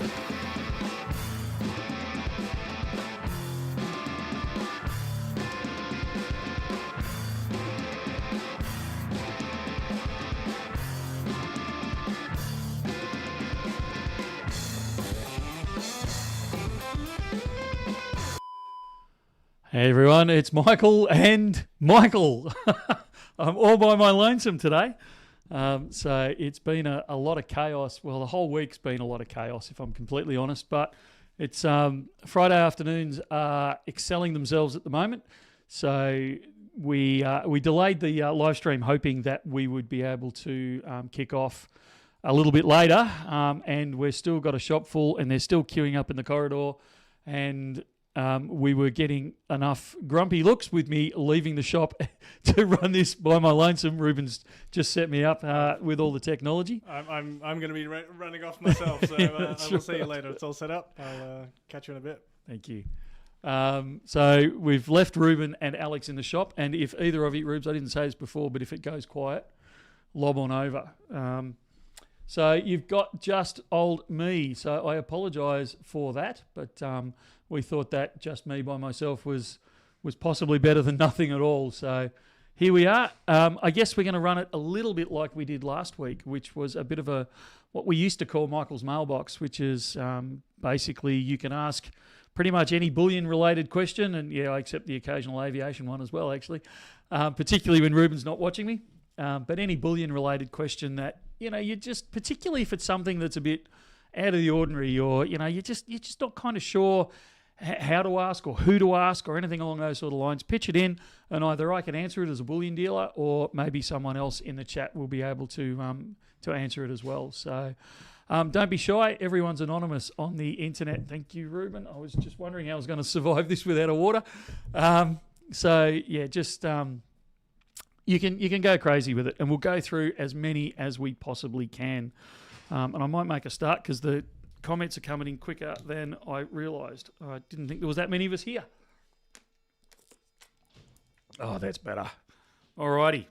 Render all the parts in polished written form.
Hey everyone, it's Michael and Michael. I'm all by my lonesome today. So it's been a lot of chaos. Well, the whole week's been a lot of chaos, if I'm completely honest. But it's Friday afternoons are excelling themselves at the moment. So we delayed the live stream, hoping that we would be able to kick off a little bit later. And we've still got a shop full, and they're still queuing up in the corridor. And we were getting enough grumpy looks with me leaving the shop to run this by my lonesome. Ruben's just set me up with all the technology. I'm going to be running off myself, so I will see you later. It's all set up. I'll catch you in a bit. Thank you. So we've left Ruben and Alex in the shop, and if either of you, Rubes, I didn't say this before, but if it goes quiet, lob on over. So you've got just old me, so I apologise for that, but we thought that just me by myself was possibly better than nothing at all. So here we are. I guess we're going to run it a little bit like we did last week, which was a bit of what we used to call Michael's mailbox, which is basically you can ask pretty much any bullion-related question, and yeah, I accept the occasional aviation one as well, actually, particularly when Ruben's not watching me. But any bullion-related question that, you just, particularly if it's something that's a bit out of the ordinary, or, you're just not kind of sure how to ask or who to ask or anything along those sort of lines, pitch it in, and either I can answer it as a bullion dealer, or maybe someone else in the chat will be able to answer it as well. So don't be shy. Everyone's anonymous on the internet. Thank you, Ruben. I was just wondering how I was going to survive this without a water. So yeah, just you can go crazy with it, and we'll go through as many as we possibly can. And I might make a start because the comments are coming in quicker than I realised. I didn't think there was that many of us here. Oh, that's better. Alrighty.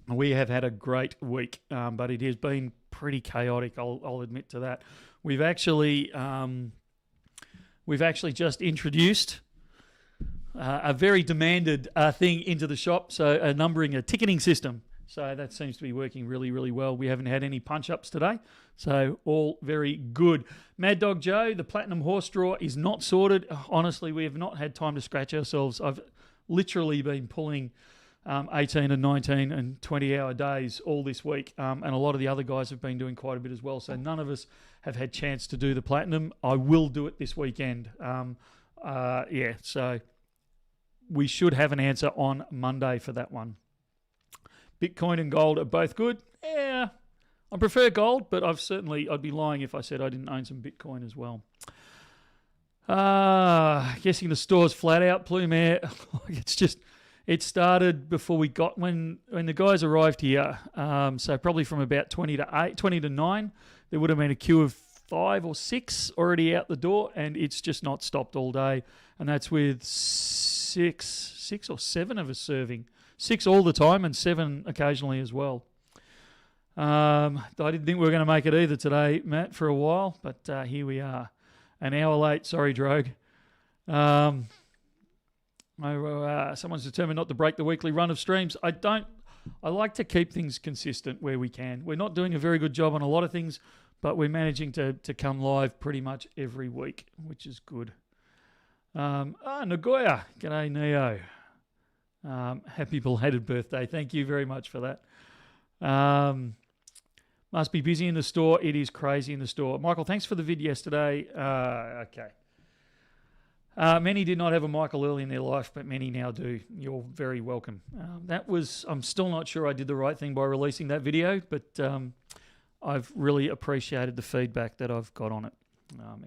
We have had a great week, but it has been pretty chaotic. I'll admit to that. We've actually just introduced a very demanded thing into the shop. So a ticketing system. So that seems to be working really, really well. We haven't had any punch-ups today, so all very good. Mad Dog Joe, the Platinum Horse Draw is not sorted. Honestly, we have not had time to scratch ourselves. I've literally been pulling 18 and 19 and 20-hour days all this week, and a lot of the other guys have been doing quite a bit as well, so none of us have had chance to do the Platinum. I will do it this weekend. So we should have an answer on Monday for that one. Bitcoin and gold are both good. Yeah, I prefer gold, but I'd be lying if I said I didn't own some Bitcoin as well. Guessing the store's flat out, Plume Air. It started before we got, when the guys arrived here. So probably from about 20 to 9, there would have been a queue of 5 or 6 already out the door, and it's just not stopped all day. And that's with six or 7 of us serving. 6 all the time and 7 occasionally as well. I didn't think we were going to make it either today, Matt, for a while, but here we are. An hour late. Sorry, Drogue. Someone's determined not to break the weekly run of streams. I like to keep things consistent where we can. We're not doing a very good job on a lot of things, but we're managing to come live pretty much every week, which is good. Nagoya. G'day, Neo. Happy belated birthday. Thank you very much for that. Must be busy in the store. It is crazy in the store. Michael, thanks for the vid yesterday. Okay. Many did not have a Michael early in their life, but many now do. You're very welcome. I'm still not sure I did the right thing by releasing that video, but I've really appreciated the feedback that I've got on it.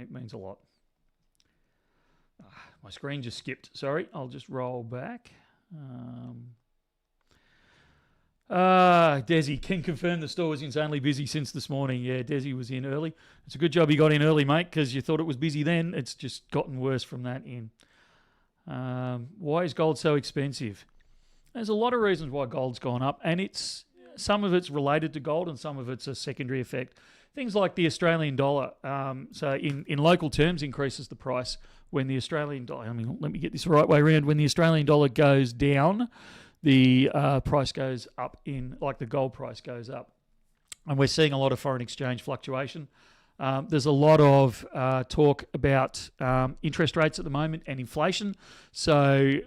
It means a lot. My screen just skipped. Sorry, I'll just roll back. Desi can confirm the store was insanely busy since this morning. Yeah, Desi was in early. It's a good job he got in early, mate, because you thought it was busy then. It's just gotten worse from that in. Why is gold so expensive? There's a lot of reasons why gold's gone up, and it's some of it's related to gold and some of it's a secondary effect. Things like the Australian dollar, so in local terms, increases the price when the Australian dollar, let me get this the right way around, when the Australian dollar goes down, the price goes up like the gold price goes up. And we're seeing a lot of foreign exchange fluctuation. There's a lot of talk about interest rates at the moment and inflation. So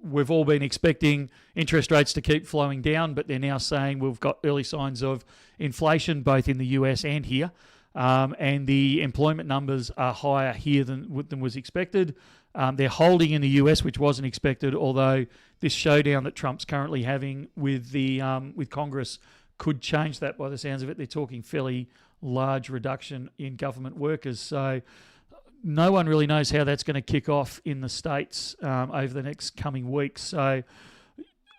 we've all been expecting interest rates to keep flowing down, but they're now saying we've got early signs of inflation both in the US and here. And the employment numbers are higher here than was expected. They're holding in the US, which wasn't expected, although this showdown that Trump's currently having with Congress could change that by the sounds of it. They're talking fairly large reduction in government workers. So no one really knows how that's going to kick off in the States over the next coming weeks. So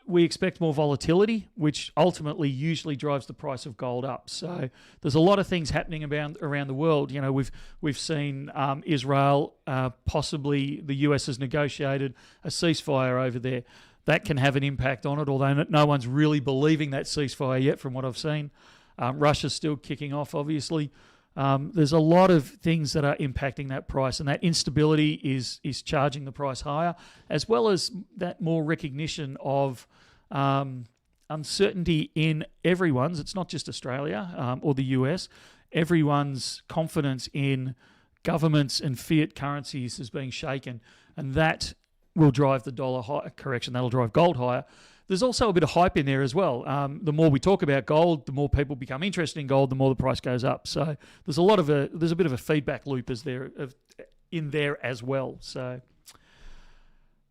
we expect more volatility, which ultimately usually drives the price of gold up. So there's a lot of things happening around the world. You know, we've seen Israel, possibly the US has negotiated a ceasefire over there. That can have an impact on it, although no one's really believing that ceasefire yet from what I've seen. Russia's still kicking off, obviously. There's a lot of things that are impacting that price, and that instability is charging the price higher, as well as that more recognition of uncertainty in everyone's, it's not just Australia or the US, everyone's confidence in governments and fiat currencies is being shaken, and that will drive the dollar correction. That'll drive gold higher. There's also a bit of hype in there as well. The more we talk about gold, the more people become interested in gold, the more the price goes up. So there's a bit of a feedback loop in there as well. So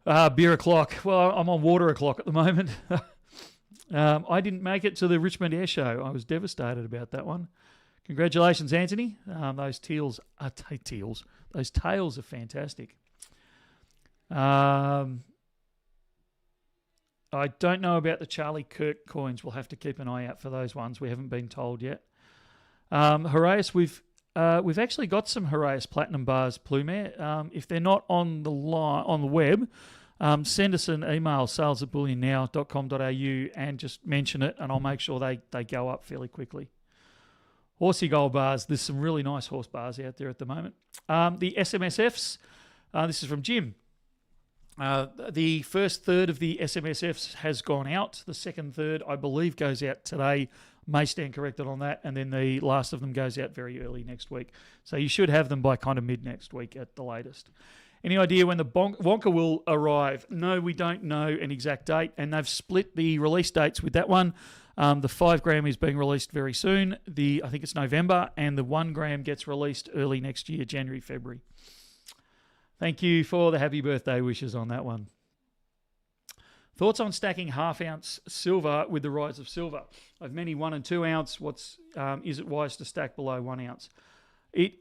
beer o'clock. Well, I'm on water o'clock at the moment. I didn't make it to the Richmond Air Show. I was devastated about that one. Congratulations, Anthony. Those tails are fantastic. I don't know about the Charlie Kirk coins. We'll have to keep an eye out for those ones. We haven't been told yet. Heraeus, we've actually got some Heraeus Platinum bars, Plume. If they're not on the web, send us an email, sales@bullionnow.com.au, and just mention it, and I'll make sure they go up fairly quickly. Horsey Gold bars. There's some really nice horse bars out there at the moment. The SMSFs. This is from Jim. The first third of the SMSFs has gone out. The second third, I believe, goes out today. May stand corrected on that. And then the last of them goes out very early next week. So you should have them by kind of mid next week at the latest. Any idea when the Wonka will arrive? No, we don't know an exact date. And they've split the release dates with that one. The 5 gram is being released very soon. I think it's November. And the 1 gram gets released early next year, January, February. Thank you for the happy birthday wishes on that one. Thoughts on stacking half-ounce silver with the rise of silver? Of many 1 and 2 ounce, is it wise to stack below 1 ounce? It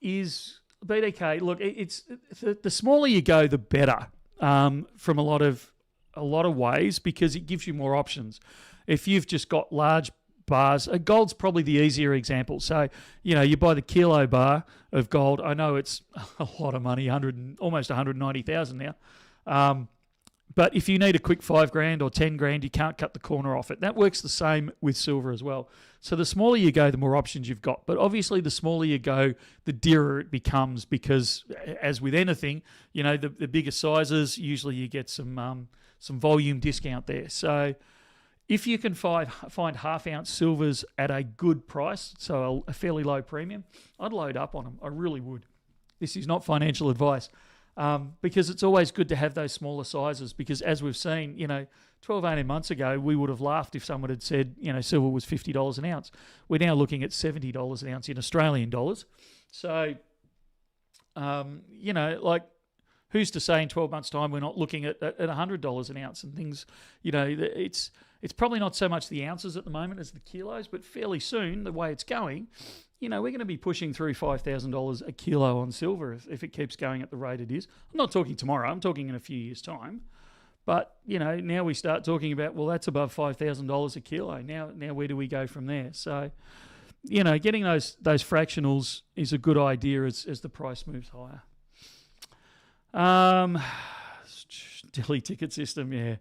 is, BDK, look, it's the smaller you go, the better from a lot of ways, because it gives you more options. If you've just got large bars, gold's probably the easier example. So, you buy the kilo bar of gold. I know it's a lot of money, almost 190,000 now. But if you need a quick 5 grand or 10 grand, you can't cut the corner off it. That works the same with silver as well. So the smaller you go, the more options you've got. But obviously, the smaller you go, the dearer it becomes, because as with anything, the bigger sizes, usually you get some volume discount there. So if you can find half-ounce silvers at a good price, so a fairly low premium, I'd load up on them. I really would. This is not financial advice, because it's always good to have those smaller sizes, because as we've seen, 12, 18 months ago, we would have laughed if someone had said, silver was $50 an ounce. We're now looking at $70 an ounce in Australian dollars. So, who's to say in 12 months' time we're not looking at $100 an ounce and things, It's probably not so much the ounces at the moment as the kilos, but fairly soon, the way it's going, we're going to be pushing through $5,000 a kilo on silver if it keeps going at the rate it is. I'm not talking tomorrow, I'm talking in a few years' time. But, now we start talking about, well, that's above $5,000 a kilo. Now where do we go from there? So, getting those fractionals is a good idea as the price moves higher. Delhi ticket system, yeah.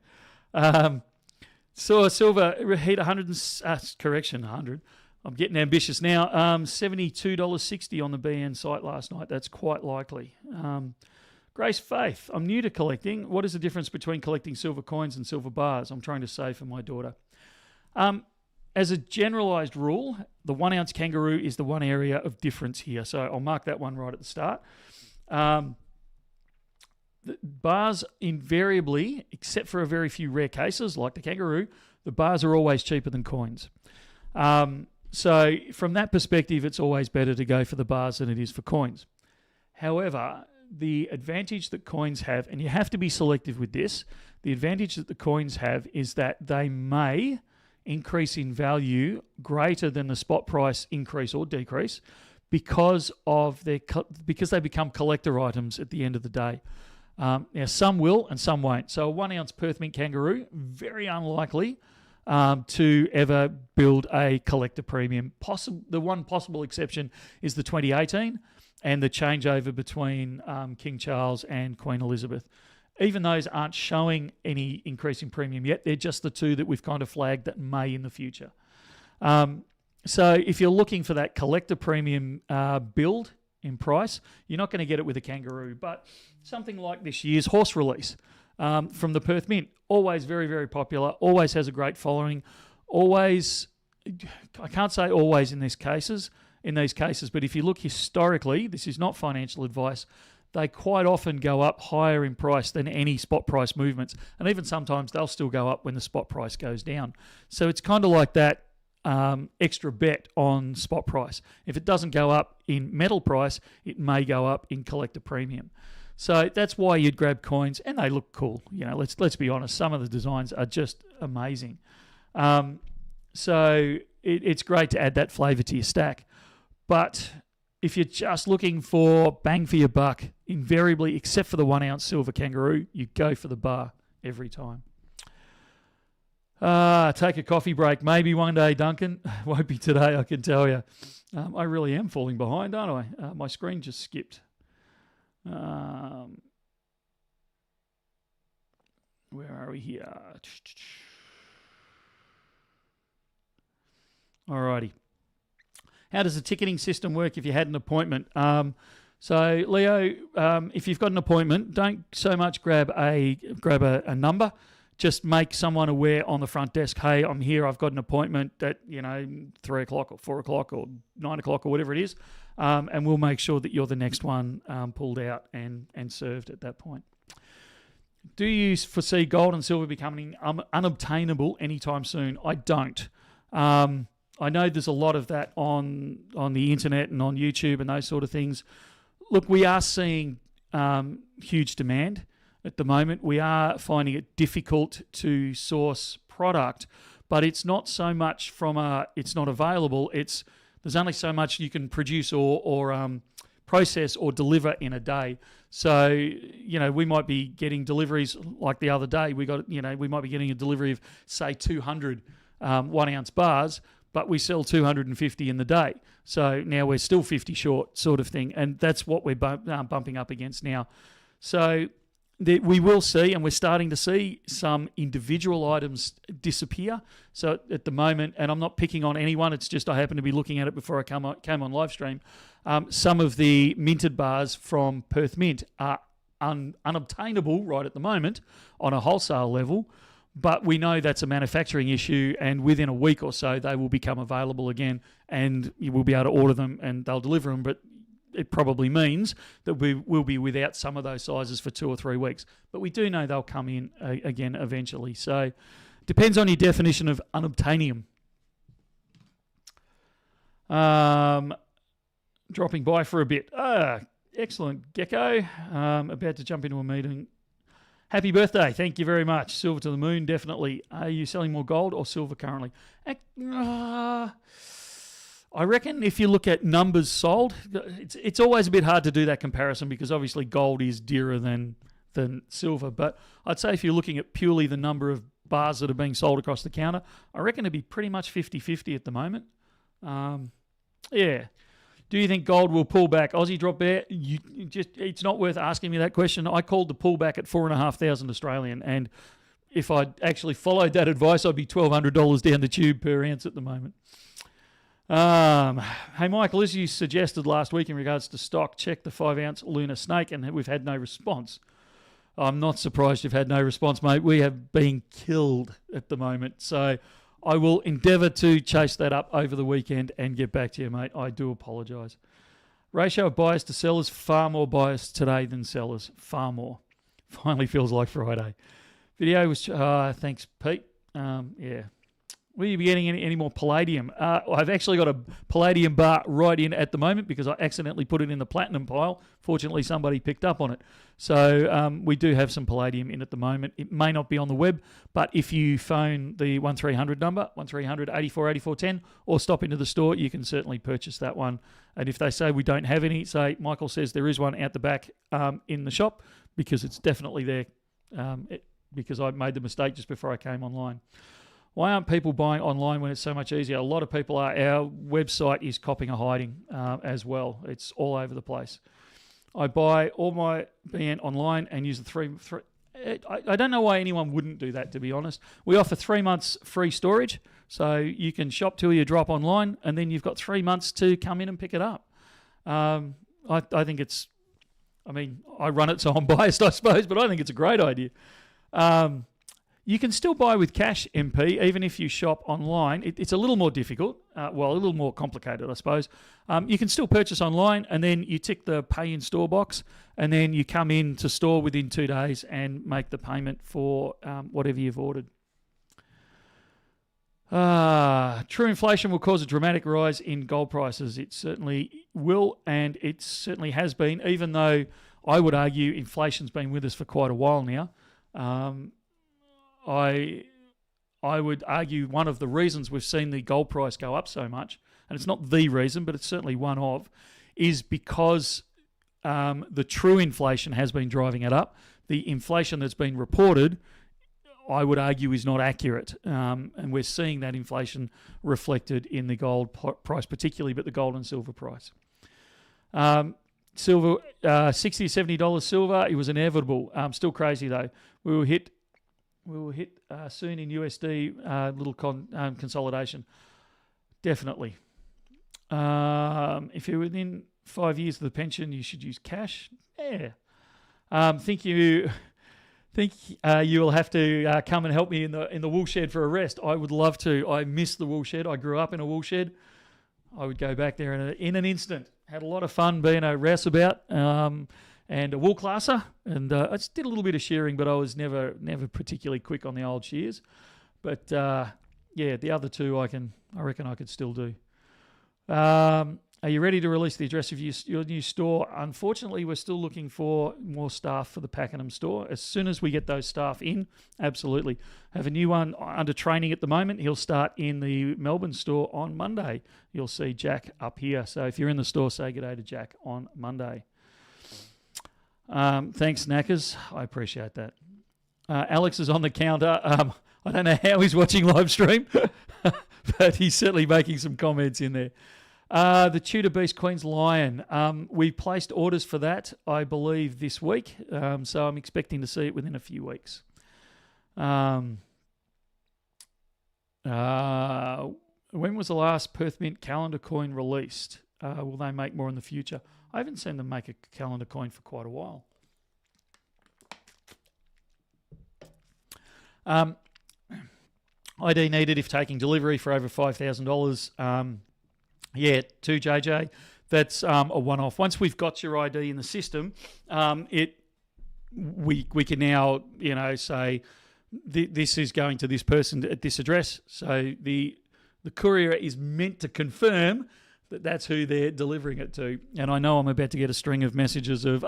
So a silver heat 100. I'm getting ambitious now. $72.60 on the BN site last night. That's quite likely. Grace Faith, I'm new to collecting. What is the difference between collecting silver coins and silver bars? I'm trying to save for my daughter. As a generalised rule, the 1 ounce kangaroo is the one area of difference here. So I'll mark that one right at the start. The bars invariably, except for a very few rare cases like the kangaroo, the bars are always cheaper than coins. So from that perspective, it's always better to go for the bars than it is for coins. However, the advantage that coins have, and you have to be selective with this, the advantage that the coins have is that they may increase in value greater than the spot price increase or decrease because they become collector items at the end of the day. Now, some will and some won't. So a 1 ounce Perth Mint kangaroo, very unlikely to ever build a collector premium. The one possible exception is the 2018 and the changeover between King Charles and Queen Elizabeth. Even those aren't showing any increase in premium yet. They're just the two that we've kind of flagged that may in the future. So if you're looking for that collector premium build in price, you're not going to get it with a kangaroo. But something like this year's horse release from the Perth Mint, always very, very popular, always has a great following, always, I can't say always in these cases, but if you look historically, this is not financial advice, they quite often go up higher in price than any spot price movements. And even sometimes they'll still go up when the spot price goes down. So it's kind of like that extra bet on spot price. If it doesn't go up in metal price, it may go up in collector premium. So that's why you'd grab coins, and they look cool. You know, let's be honest. Some of the designs are just amazing. So it's great to add that flavour to your stack. But if you're just looking for bang for your buck, invariably, except for the 1 ounce silver kangaroo, you go for the bar every time. Take a coffee break. Maybe one day, Duncan. Won't be today, I can tell you. I really am falling behind, aren't I? My screen just skipped. Where are we here? Alrighty. How does the ticketing system work if you had an appointment? So, Leo, if you've got an appointment, don't so much grab a number. Just make someone aware on the front desk, hey, I'm here, I've got an appointment at 3 o'clock or 4 o'clock or 9 o'clock or whatever it is, and we'll make sure that you're the next one pulled out and served at that point. Do you foresee gold and silver becoming unobtainable anytime soon? I don't. I know there's a lot of that on the internet and on YouTube and those sort of things. Look, we are seeing huge demand at the moment. We are finding it difficult to source product, but it's not so much from it's not available. There's only so much you can produce or process or deliver in a day. So, we might be getting deliveries like the other day. We might be getting a delivery of, say, 200 1 ounce bars, but we sell 250 in the day. So now we're still 50 short sort of thing. And that's what we're bumping up against now. So we will see, and we're starting to see some individual items disappear. So at the moment, and I'm not picking on anyone, it's just I happen to be looking at it before I came on live stream. Some of the minted bars from Perth Mint are unobtainable right at the moment on a wholesale level. But we know that's a manufacturing issue, and within a week or so, they will become available again, and you will be able to order them, and they'll deliver them. But it probably means that we will be without some of those sizes for 2 or 3 weeks. But we do know they'll come in again eventually. So depends on your definition of unobtainium. Dropping by for a bit. Excellent, Gecko. About to jump into a meeting. Happy birthday. Thank you very much. Silver to the moon, definitely. Are you selling more gold or silver currently? I reckon if you look at numbers sold, it's always a bit hard to do that comparison because obviously gold is dearer than silver. But I'd say if you're looking at purely the number of bars that are being sold across the counter, I reckon it'd be pretty much 50-50 at the moment. Yeah. Do you think gold will pull back? Aussie drop bear, it's not worth asking me that question. I called the pullback at 4,500 Australian, and if I'd actually followed that advice, I'd be $1,200 down the tube per ounce at the moment. Hey, Michael, as you suggested last week in regards to stock, check the 5-ounce Lunar Snake, and we've had no response. I'm not surprised you've had no response, mate. We have been killed at the moment. So I will endeavour to chase that up over the weekend and get back to you, mate. I do apologise. Ratio of buyers to sellers, far more buyers today than sellers. Far more. Finally feels like Friday. Video was... thanks, Pete. Yeah. Will you be getting any more palladium? I've actually got a palladium bar right in at the moment because I accidentally put it in the platinum pile. Fortunately, somebody picked up on it. So we do have some palladium in at the moment. It may not be on the web, but if you phone the 1300 number, 1300 84 84 10, or stop into the store, you can certainly purchase that one. And if they say we don't have any, say Michael says there is one out the back in the shop, because it's definitely there, because I made the mistake just before I came online. Why aren't people buying online when it's so much easier? A lot of people are. Our website is copping a hiding as well. It's all over the place. I buy all my BN online and use the three. I don't know why anyone wouldn't do that, to be honest. We offer 3 months free storage, so you can shop till you drop online, and then you've got 3 months to come in and pick it up. I think it's... I mean, I run it, so I'm biased, I suppose, but I think it's a great idea. You can still buy with cash, MP, even if you shop online. It's a little more difficult, a little more complicated, I suppose. You can still purchase online, and then you tick the pay in store box, and then you come in to store within 2 days and make the payment for whatever you've ordered. True inflation will cause a dramatic rise in gold prices. It certainly will, and it certainly has been, even though I would argue inflation's been with us for quite a while now. I would argue one of the reasons we've seen the gold price go up so much, and it's not the reason, but it's certainly one of, is because the true inflation has been driving it up. The inflation that's been reported, I would argue, is not accurate, and we're seeing that inflation reflected in the gold price particularly, but the gold and silver price. Silver, $60 to $70 silver, it was inevitable. Still crazy though. We will hit soon in USD, little consolidation. Definitely. If you're within 5 years of the pension, you should use cash. Yeah. Think you will have to come and help me in the wool shed for a rest. I would love to. I miss the wool shed. I grew up in a wool shed. I would go back there in an instant. Had a lot of fun being a rouseabout. And a wool classer, and I just did a little bit of shearing, but I was never particularly quick on the old shears. But the other two I reckon I could still do. Are you ready to release the address of your new store? Unfortunately, we're still looking for more staff for the Pakenham store. As soon as we get those staff in, absolutely. Have a new one under training at the moment. He'll start in the Melbourne store on Monday. You'll see Jack up here. So if you're in the store, say good day to Jack on Monday. Thanks, Knackers. I appreciate that. Alex is on the counter. I don't know how he's watching live stream, but he's certainly making some comments in there. The Tudor Beast Queen's Lion. We placed orders for that, I believe, this week. So I'm expecting to see it within a few weeks. When was the last Perth Mint calendar coin released? Will they make more in the future? I haven't seen them make a calendar coin for quite a while. ID needed if taking delivery for over $5,000. To JJ. That's a one-off. Once we've got your ID in the system, we can now say this is going to this person at this address. So the courier is meant to confirm that's who they're delivering it to. And I know I'm about to get a string of messages of,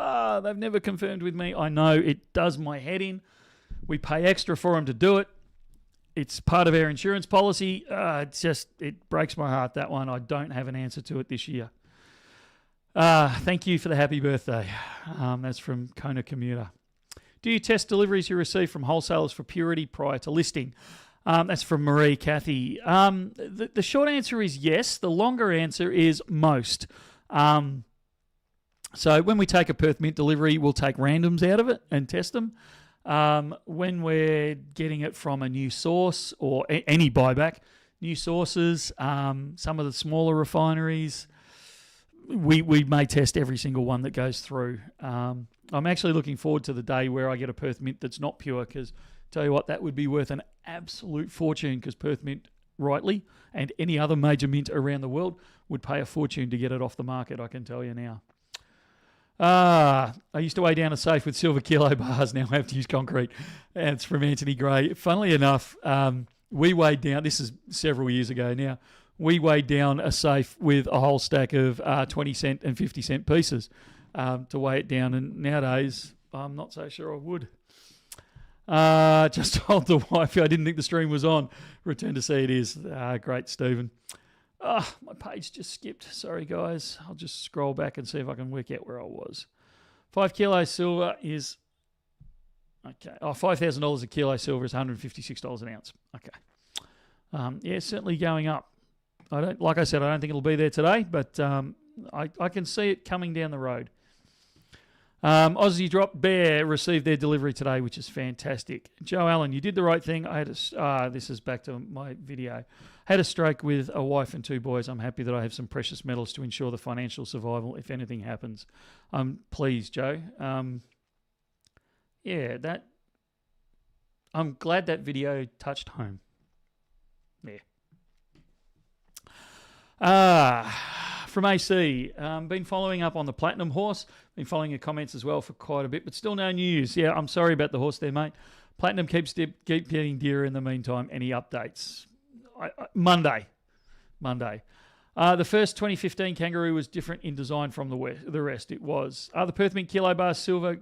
they've never confirmed with me. I know it does my head in. We pay extra for them to do it. It's part of our insurance policy. It breaks my heart, that one. I don't have an answer to it this year. Thank you for the happy birthday. That's from Kona Commuter. Do you test deliveries you receive from wholesalers for purity prior to listing? That's from Marie Cathy. The short answer is yes. The longer answer is most. So when we take a Perth Mint delivery, we'll take randoms out of it and test them. When we're getting it from a new source or any buyback, new sources, some of the smaller refineries, we may test every single one that goes through. I'm actually looking forward to the day where I get a Perth Mint that's not pure, because tell you what, that would be worth an absolute fortune, because Perth Mint, rightly, and any other major mint around the world would pay a fortune to get it off the market, I can tell you now. I used to weigh down a safe with silver kilo bars. Now I have to use concrete. And it's from Anthony Gray. Funnily enough, we weighed down, this is several years ago now, we weighed down a safe with a whole stack of 20 cent and 50 cent pieces to weigh it down. And nowadays, I'm not so sure I would. Just told the wife I didn't think the stream was on. Return to see it is. Great, Stephen. My page just skipped. Sorry, guys. I'll just scroll back and see if I can work out where I was. 5 kilos silver is... Okay. $5,000 a kilo silver is $156 an ounce. Okay. Yeah, certainly going up. Like I said, I don't think it'll be there today, but I can see it coming down the road. Aussie Drop Bear received their delivery today, which is fantastic. Joe Allen, you did the right thing. I had this is back to my video. Had a stroke with a wife and 2 boys. I'm happy that I have some precious metals to ensure the financial survival if anything happens. Please, Joe. Yeah, I'm glad that video touched home. Yeah. From AC, been following up on the Platinum horse. Been following your comments as well for quite a bit, but still no news. Yeah, I'm sorry about the horse there, mate. Platinum keep getting dearer in the meantime. Any updates? Monday. The first 2015 Kangaroo was different in design from the rest. It was. The Perth Mint Kilo Bar Silver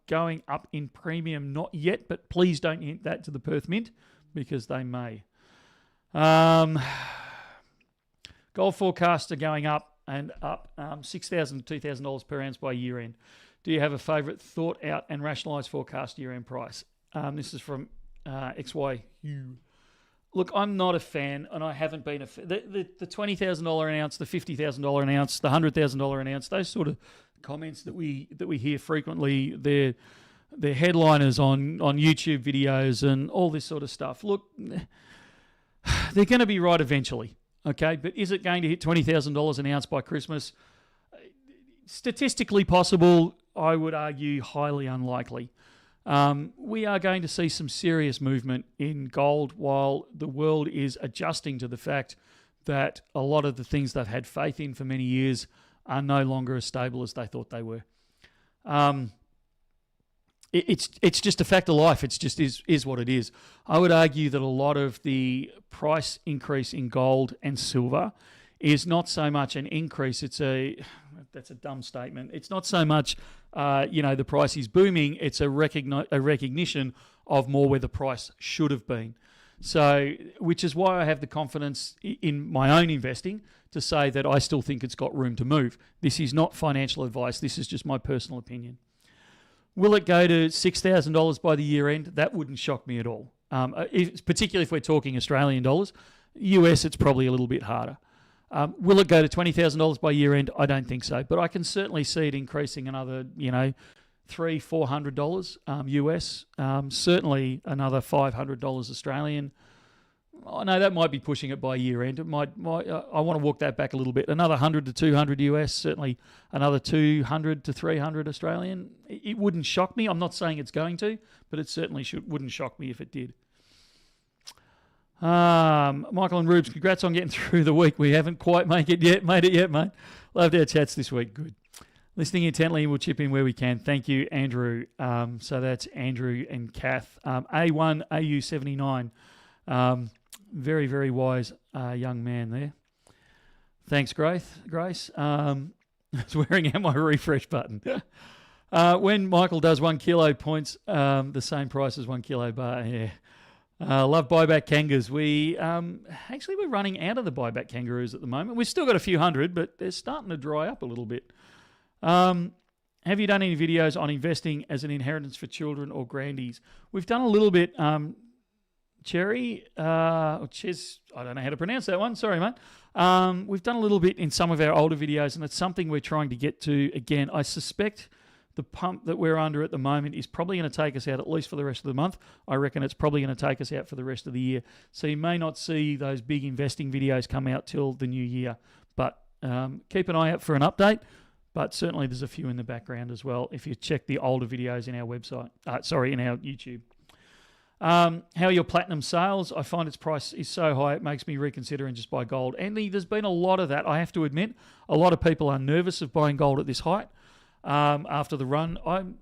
going up in premium? Not yet, but please don't hint that to the Perth Mint, because they may. Gold forecasts are going up and up, $6,000 to $2,000 per ounce by year end. Do you have a favourite thought out and rationalised forecast year end price? This is from XYU. Look, I'm not a fan, and I haven't been a fan. The $20,000 an ounce, the $50,000 an ounce, the $100,000 an ounce, those sort of comments that we hear frequently, they're headliners on YouTube videos and all this sort of stuff. Look, they're going to be right eventually. Okay, but is it going to hit $20,000 an ounce by Christmas? Statistically possible, I would argue highly unlikely. We are going to see some serious movement in gold while the world is adjusting to the fact that a lot of the things they've had faith in for many years are no longer as stable as they thought they were. It's just a fact of life. It's just is what it is. I would argue that a lot of the price increase in gold and silver is not so much an increase. That's a dumb statement. It's not so much, the price is booming. It's a recognition of more where the price should have been. So, which is why I have the confidence in my own investing to say that I still think it's got room to move. This is not financial advice. This is just my personal opinion. Will it go to $6,000 by the year end? That wouldn't shock me at all. Particularly if we're talking Australian dollars. US, it's probably a little bit harder. Will it go to $20,000 by year end? I don't think so. But I can certainly see it increasing another, $300-400 US. Certainly another $500 Australian. Oh, no, that might be pushing it by year end. It might. I want to walk that back a little bit. Another 100 to 200 US, certainly another 200 to 300 Australian. It wouldn't shock me. I'm not saying it's going to, but it certainly wouldn't shock me if it did. Michael and Rubes, congrats on getting through the week. We haven't quite made it yet, mate. Loved our chats this week. Good. Listening intently, we'll chip in where we can. Thank you, Andrew. So that's Andrew and Kath. A1 AU79. Very, very wise young man there. Thanks, Grace. I was wearing out my refresh button. When Michael does 1 kilo points, the same price as 1 kilo bar. Yeah. Love buyback kangaroos. We're running out of the buyback kangaroos at the moment. We've still got a few hundred, but they're starting to dry up a little bit. Have you done any videos on investing as an inheritance for children or grandies? We've done a little bit. Cherry, or Ches, I don't know how to pronounce that one. Sorry, mate. We've done a little bit in some of our older videos, and it's something we're trying to get to again. I suspect the pump that we're under at the moment is probably going to take us out at least for the rest of the month. I reckon it's probably going to take us out for the rest of the year. So you may not see those big investing videos come out till the new year. But keep an eye out for an update. But certainly there's a few in the background as well if you check the older videos in our website. In our YouTube. How are your platinum sales? I find its price is so high it makes me reconsider and just buy gold. Andy, there's been a lot of that, I have to admit. A lot of people are nervous of buying gold at this height after the run. I'm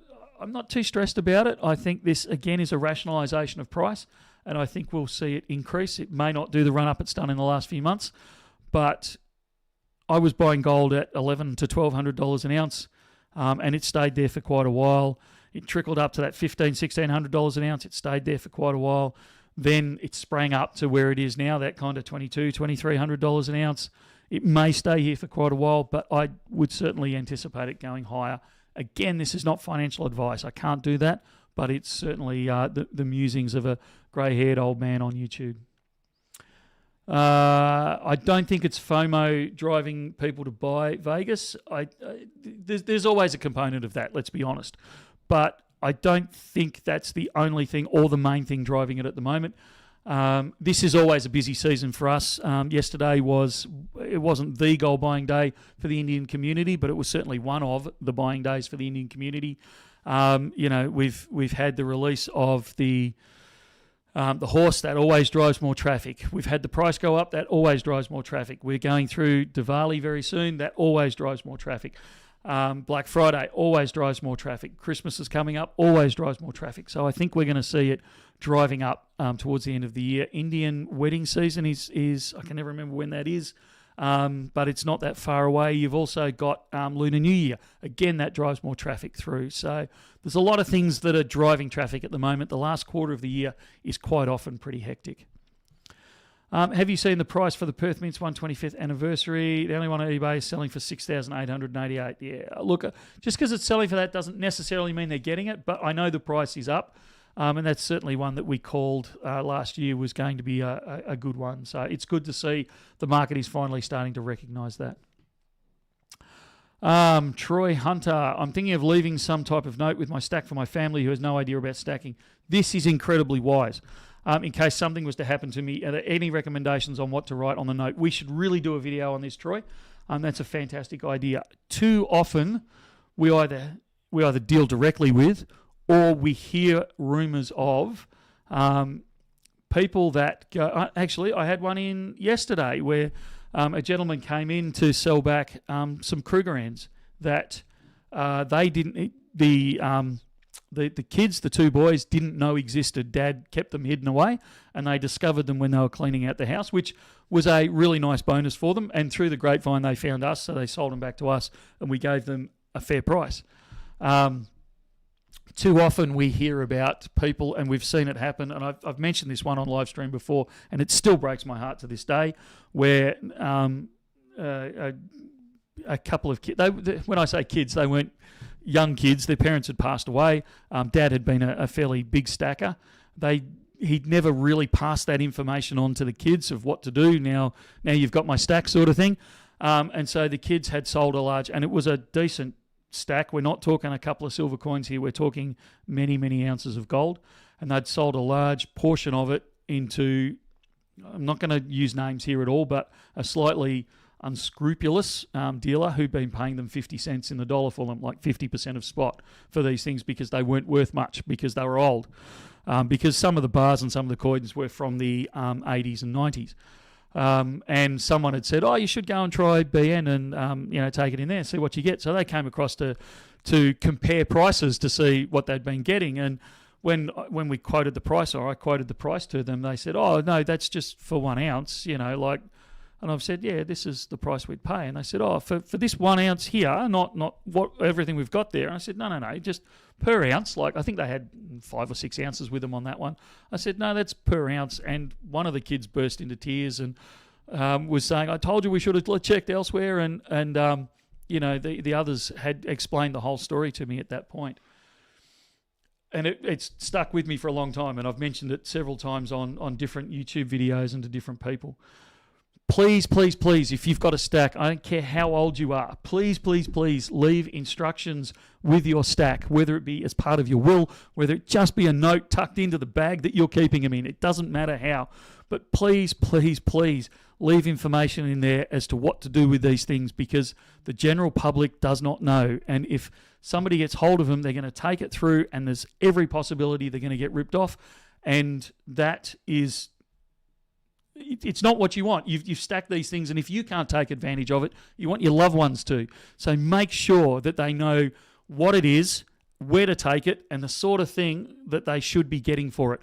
not too stressed about it. I think this, again, is a rationalisation of price, and I think we'll see it increase. It may not do the run-up it's done in the last few months, but I was buying gold at $1,100 to $1,200 an ounce, and it stayed there for quite a while. It trickled up to that $1,500, $1,600 an ounce. It stayed there for quite a while. Then it sprang up to where it is now, that kind of $2,200, $2,300 an ounce. It may stay here for quite a while, but I would certainly anticipate it going higher. Again, this is not financial advice. I can't do that, but it's certainly the musings of a grey-haired old man on YouTube. I don't think it's FOMO driving people to buy Vegas. There's always a component of that, let's be honest. But I don't think that's the only thing or the main thing driving it at the moment. This is always a busy season for us. Yesterday wasn't the gold buying day for the Indian community, but it was certainly one of the buying days for the Indian community. We've had the release of the horse that always drives more traffic. We've had the price go up, that always drives more traffic. We're going through Diwali very soon, that always drives more traffic. Black Friday always drives more traffic. Christmas is coming up, always drives more traffic. So I think we're going to see it driving up towards the end of the year. Indian wedding season is I can never remember when that is, but it's not that far away. You've also got Lunar New Year. Again, that drives more traffic through. So there's a lot of things that are driving traffic at the moment. The last quarter of the year is quite often pretty hectic. Have you seen the price for the Perth Mint's 125th anniversary? The only one on eBay is selling for $6,888. Yeah, look, just because it's selling for that doesn't necessarily mean they're getting it, but I know the price is up, and that's certainly one that we called last year was going to be a good one. So it's good to see the market is finally starting to recognise that. Troy Hunter, I'm thinking of leaving some type of note with my stack for my family who has no idea about stacking. This is incredibly wise. In case something was to happen to me, are there any recommendations on what to write on the note? We should really do a video on this, Troy. That's a fantastic idea. Too often, we either deal directly with, or we hear rumours of people that go. Actually, I had one in yesterday where a gentleman came in to sell back some Krugerrands that they didn't. The kids, the two boys, didn't know existed. Dad kept them hidden away, and they discovered them when they were cleaning out the house, which was a really nice bonus for them. And through the grapevine, they found us, so they sold them back to us, and we gave them a fair price. Too often we hear about people, and we've seen it happen, and I've mentioned this one on live stream before, and it still breaks my heart to this day, where a couple of kids, when I say kids, they weren't young kids, their parents had passed away. Dad had been a fairly big stacker. He'd never really passed that information on to the kids of what to do. Now you've got my stack sort of thing. And so the kids had sold a large, and it was a decent stack. We're not talking a couple of silver coins here. We're talking many, many ounces of gold. And they'd sold a large portion of it into, I'm not going to use names here at all, but a slightly unscrupulous dealer who'd been paying them 50 cents in the dollar for them, like 50% of spot for these things, because they weren't worth much, because they were old. Because some of the bars and some of the coins were from the 80s and 90s. And someone had said, you should go and try BN and take it in there and see what you get. So they came across to compare prices to see what they'd been getting. And when we quoted the price, or I quoted the price to them, they said, no, that's just for 1 ounce, And I've said, yeah, this is the price we'd pay. And they said, for this 1 ounce here, not what everything we've got there. And I said, no, just per ounce. Like, I think they had 5 or 6 ounces with them on that one. I said, no, that's per ounce. And one of the kids burst into tears and was saying, I told you we should have checked elsewhere. And the others had explained the whole story to me at that point. And it's stuck with me for a long time. And I've mentioned it several times on different YouTube videos and to different people. Please, please, please, if you've got a stack, I don't care how old you are, please, please, please leave instructions with your stack, whether it be as part of your will, whether it just be a note tucked into the bag that you're keeping them in. It doesn't matter how. But please, please, please leave information in there as to what to do with these things, because the general public does not know. And if somebody gets hold of them, they're going to take it through, and there's every possibility they're going to get ripped off. And that is... it's not what you want. You've stacked these things, and if you can't take advantage of it, you want your loved ones to. So make sure that they know what it is, where to take it, and the sort of thing that they should be getting for it.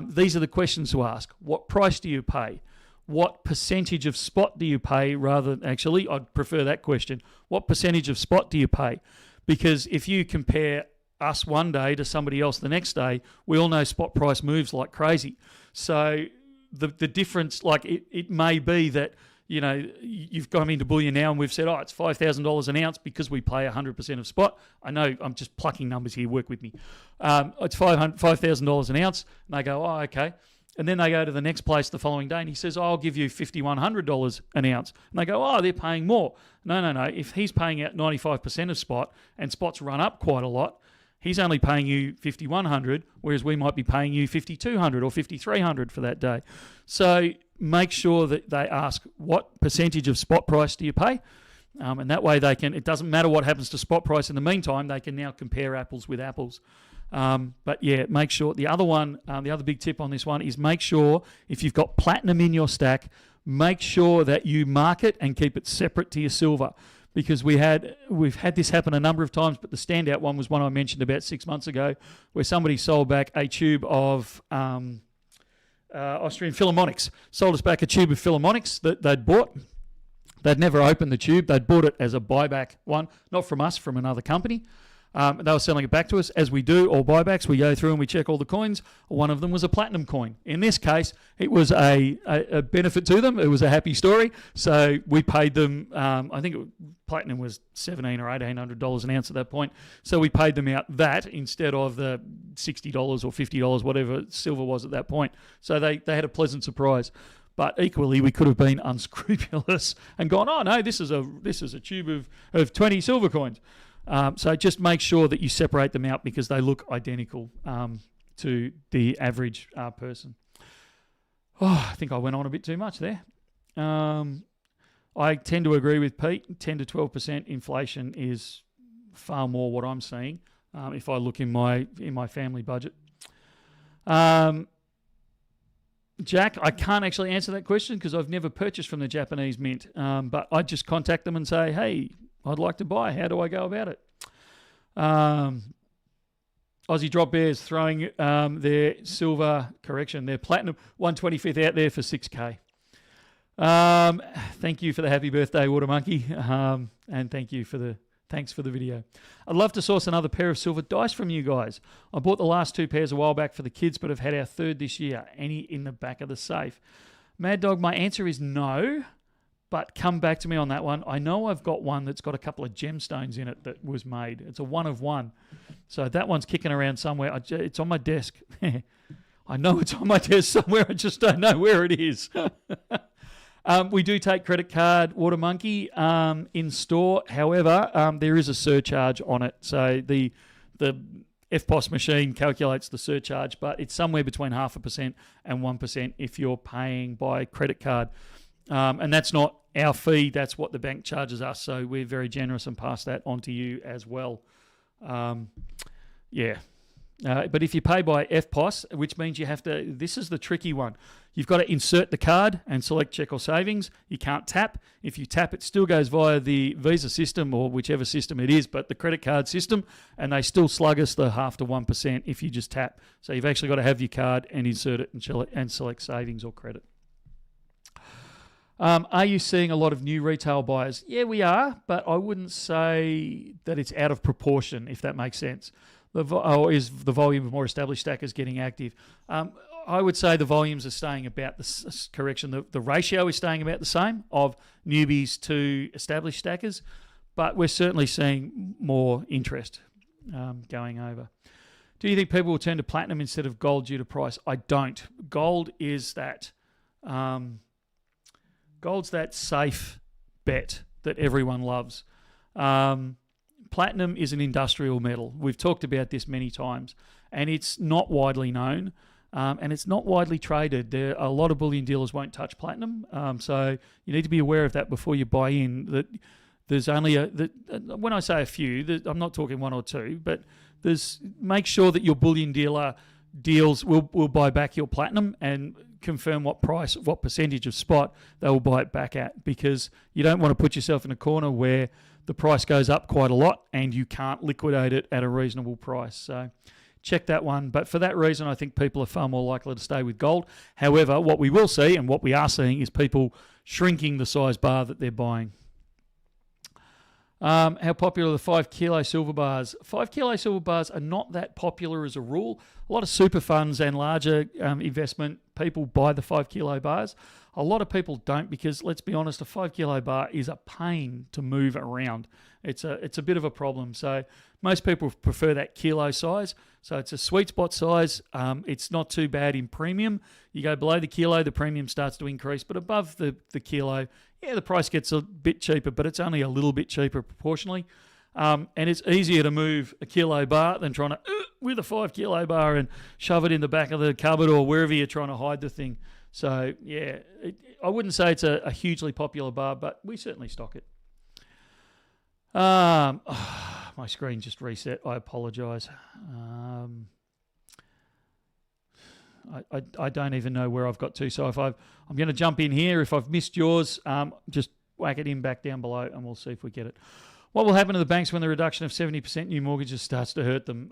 These are the questions to ask. What price do you pay? What percentage of spot do you pay? Actually, I'd prefer that question. What percentage of spot do you pay? Because if you compare us one day to somebody else the next day, we all know spot price moves like crazy. So the difference, like it may be that, you know, you've gone into Bullion Now and we've said, it's $5,000 an ounce because we pay 100% of spot. I know I'm just plucking numbers here, work with me. It's $5,000 an ounce. And they go, okay. And then they go to the next place the following day and he says, I'll give you $5,100 an ounce. And they go, they're paying more. No. If he's paying out 95% of spot and spot's run up quite a lot, he's only paying you $5,100, whereas we might be paying you $5,200 or $5,300 for that day. So make sure that they ask, what percentage of spot price do you pay? And that way they can, it doesn't matter what happens to spot price in the meantime, they can now compare apples with apples. But yeah, make sure, the other big tip on this one is make sure if you've got platinum in your stack, make sure that you mark it and keep it separate to your silver. Because we've had this happen a number of times, but the standout one was one I mentioned about 6 months ago, where somebody sold back a tube of Austrian Philharmonics. Sold us back a tube of Philharmonics that they'd bought. They'd never opened the tube. They'd bought it as a buyback one, not from us, from another company. They were selling it back to us. As we do all buybacks, we go through and we check all the coins. One of them was a platinum coin. In this case, it was a benefit to them. It was a happy story. So we paid them, I think platinum was $1,700 or $1,800 an ounce at that point. So we paid them out that instead of the $60 or $50, whatever silver was at that point. So they had a pleasant surprise. But equally, we could have been unscrupulous and gone, no, this is a tube of 20 silver coins. So just make sure that you separate them out because they look identical to the average person. I think I went on a bit too much there. I tend to agree with Pete. 10 to 12% inflation is far more what I'm seeing if I look in my family budget. Jack, I can't actually answer that question because I've never purchased from the Japanese mint. But I just contact them and say, hey, I'd like to buy. How do I go about it? Aussie Drop Bears throwing their platinum 125th out there for $6K. Thank you for the happy birthday, Water Monkey, and thanks for the video. I'd love to source another pair of silver dice from you guys. I bought the last 2 pairs a while back for the kids, but have had our third this year. Any in the back of the safe? Mad Dog, my answer is no. But come back to me on that one. I know I've got one that's got a couple of gemstones in it that was made. It's a 1 of 1. So that one's kicking around somewhere. It's on my desk. I know it's on my desk somewhere. I just don't know where it is. We do take credit card, Water Monkey, in store. However, there is a surcharge on it. So the FPOS machine calculates the surcharge, but it's somewhere between 0.5% and 1% if you're paying by credit card. And that's not our fee, that's what the bank charges us. So we're very generous and pass that on to you as well. But if you pay by FPOS, which means you have to, this is the tricky one. You've got to insert the card and select check or savings. You can't tap. If you tap, it still goes via the Visa system or whichever system it is, but the credit card system, and they still slug us the 0.5% to 1% if you just tap. So you've actually got to have your card and insert it and select savings or credit. Are you seeing a lot of new retail buyers? Yeah, we are, but I wouldn't say that it's out of proportion, if that makes sense. Is the volume of more established stackers getting active? I would say the volumes are staying about the ratio is staying about the same of newbies to established stackers, but we're certainly seeing more interest going over. Do you think people will turn to platinum instead of gold due to price? I don't. Gold is Gold's that safe bet that everyone loves. Platinum is an industrial metal. We've talked about this many times, and it's not widely known, and it's not widely traded. A lot of bullion dealers won't touch platinum, so you need to be aware of that before you buy in. That there's only when I say a few, I'm not talking one or two, but make sure that your bullion dealer will buy back your platinum and confirm what percentage of spot they will buy it back at, because you don't want to put yourself in a corner where the price goes up quite a lot and you can't liquidate it at a reasonable price. So check that one. But for that reason, I think people are far more likely to stay with gold. However, what we will see and what we are seeing is people shrinking the size bar that they're buying. How popular are the 5 kilo silver bars? 5 kilo silver bars are not that popular as a rule. A lot of super funds and larger investment people buy the 5 kilo bars. A lot of people don't, because let's be honest, a 5 kilo bar is a pain to move around. It's a bit of a problem. So most people prefer that kilo size. So it's a sweet spot size. It's not too bad in premium. You go below the kilo, the premium starts to increase, but above the kilo, the price gets a bit cheaper, but it's only a little bit cheaper proportionally. And it's easier to move a kilo bar than trying to, with a 5 kilo bar, and shove it in the back of the cupboard or wherever you're trying to hide the thing. So, I wouldn't say it's a hugely popular bar, but we certainly stock it. My screen just reset. I apologise. I don't even know where I've got to. So I'm going to jump in here. If I've missed yours, just whack it in back down below and we'll see if we get it. What will happen to the banks when the reduction of 70% new mortgages starts to hurt them?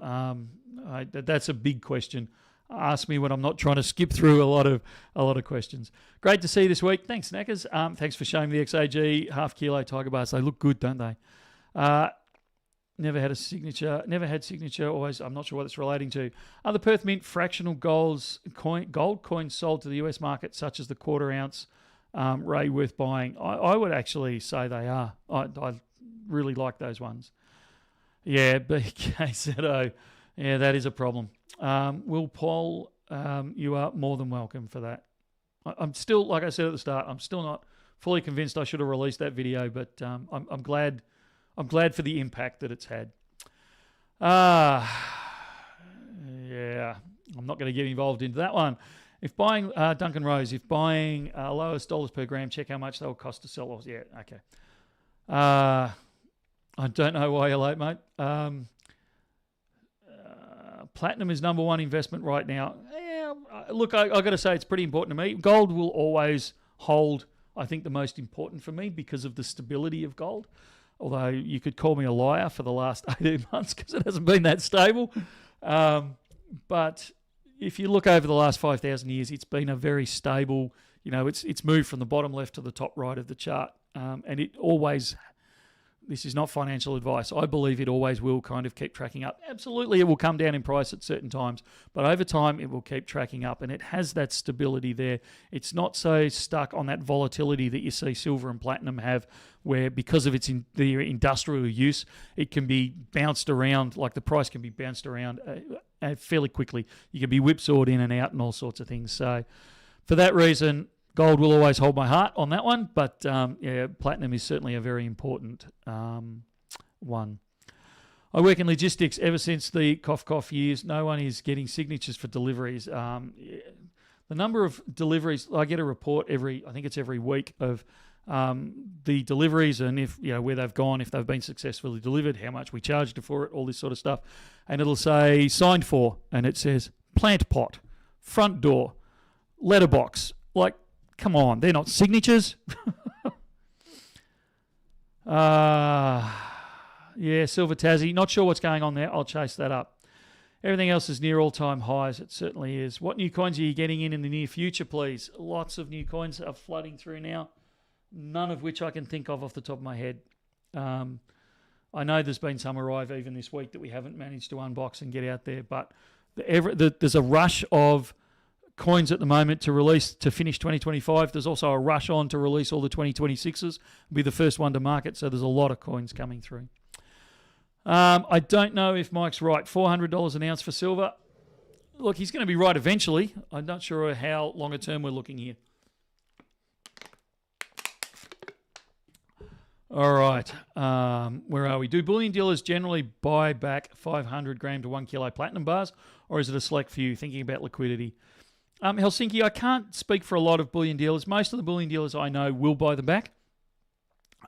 That's a big question. Ask me when I'm not trying to skip through a lot of questions. Great to see you this week. Thanks, Knackers. Thanks for showing me the XAG half kilo Tiger bars. They look good, don't they? Never had signature. Always, I'm not sure what it's relating to. Are the Perth Mint fractional gold coins sold to the US market, such as the quarter ounce Ray, worth buying? I would actually say they are. I really like those ones. Yeah, BKZO. Yeah, that is a problem. Will Paul, you are more than welcome for that. I'm still, like I said at the start, I'm still not fully convinced I should have released that video, but I'm glad. I'm glad for the impact that it's had. Yeah, I'm not going to get involved into that one. If buying, Duncan Rose, lowest dollars per gram, check how much they will cost to sell. Yeah, okay. I don't know why you're late, mate. Platinum is number one investment right now. Yeah, look, I got to say it's pretty important to me. Gold will always hold, I think, the most important for me because of the stability of gold. Although you could call me a liar for the last 18 months because it hasn't been that stable. But if you look over the last 5,000 years, it's been a very stable, it's moved from the bottom left to the top right of the chart. And it always, this is not financial advice, I believe it always will kind of keep tracking up. Absolutely, it will come down in price at certain times, but over time it will keep tracking up, and it has that stability there. It's not so stuck on that volatility that you see silver and platinum have, where because of their industrial use, it can be bounced around, like the price can be bounced around fairly quickly. You can be whipsawed in and out and all sorts of things. So for that reason, gold will always hold my heart on that one, but platinum is certainly a very important one. I work in logistics. Ever since the cough years, no one is getting signatures for deliveries. The number of deliveries, I get a report every week of the deliveries and if where they've gone, if they've been successfully delivered, how much we charged for it, all this sort of stuff, and it'll say signed for, and it says plant pot, front door, letterbox. Like, come on, they're not signatures. Yeah, Silver Tassie. Not sure what's going on there. I'll chase that up. Everything else is near all-time highs. It certainly is. What new coins are you getting in the near future, please? Lots of new coins are flooding through now, none of which I can think of off the top of my head. I know there's been some arrive even this week that we haven't managed to unbox and get out there, but there's a rush of coins at the moment to release to finish 2025. There's also a rush on to release all the 2026s. Be the first one to market, so there's a lot of coins coming through. I don't know if Mike's right. $400 an ounce for silver. Look, he's going to be right eventually. I'm not sure how longer term we're looking here. All right. Where are we? Do bullion dealers generally buy back 500 gram to 1 kilo platinum bars, or is it a select few? Thinking about liquidity. Helsinki, I can't speak for a lot of bullion dealers. Most of the bullion dealers I know will buy them back.